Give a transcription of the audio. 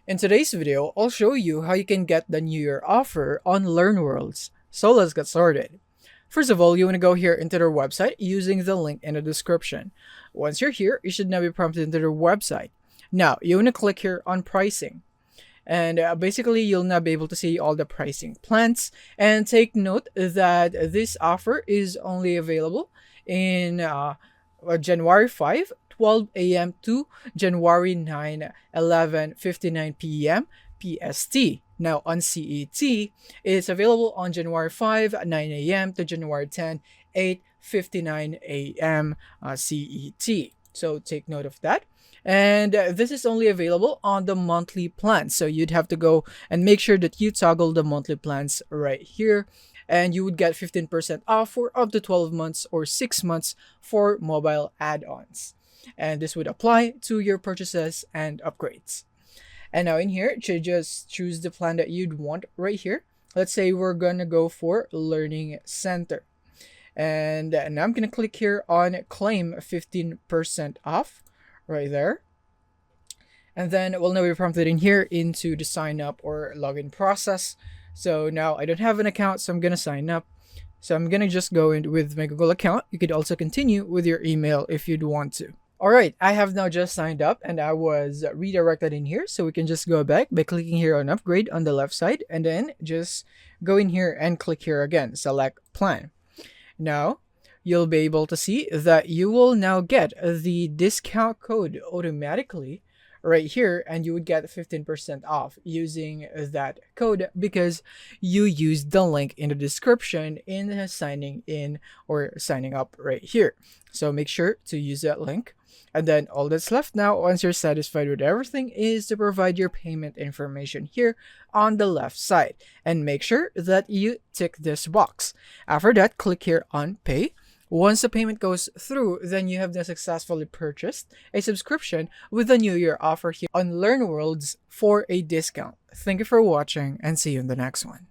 In today's video, I'll show you how you can get the New Year offer on Learnworlds. So let's get started. First of all, you want to go here into their website using the link in the description. Once you're here, you should now be prompted into their website. Now, you want to click here on pricing. And basically, you'll now be able to see all the pricing plans. And take note that this offer is only available in January 5, 12 a.m. to January 9, 11:59 p.m. PST. Now on CET, it's available on January 5, 9 a.m. to January 10, 8:59 a.m. CET. So take note of that. And this is only available on the monthly plan. So you'd have to go and make sure that you toggle the monthly plans right here. And you would get 15% off for up to 12 months or 6 months for mobile add-ons. And this would apply to your purchases and upgrades. And now in here, you just choose the plan that you'd want right here. Let's say we're gonna go for Learning Center. And now I'm gonna click here on claim 15% off right there. And then we'll now be prompted in here into the sign up or login process. So now I don't have an account, so I'm gonna sign up. So I'm gonna just go in with my Google account. You could also continue with your email if you'd want to. Alright, I have now just signed up and I was redirected in here. So we can just go back by clicking here on upgrade on the left side and then just go in here and click here again, select plan. Now, you'll be able to see that you will now get the discount code automatically right here, and you would get 15% off using that code because you used the link in the description in signing in or signing up right here. So make sure to use that link. And then all that's left now, once you're satisfied with everything, is to provide your payment information here on the left side. And make sure that you tick this box. After that, click here on pay. Once the payment goes through, then you have now successfully purchased a subscription with the New Year offer here on Learnworlds for a discount. Thank you for watching and see you in the next one.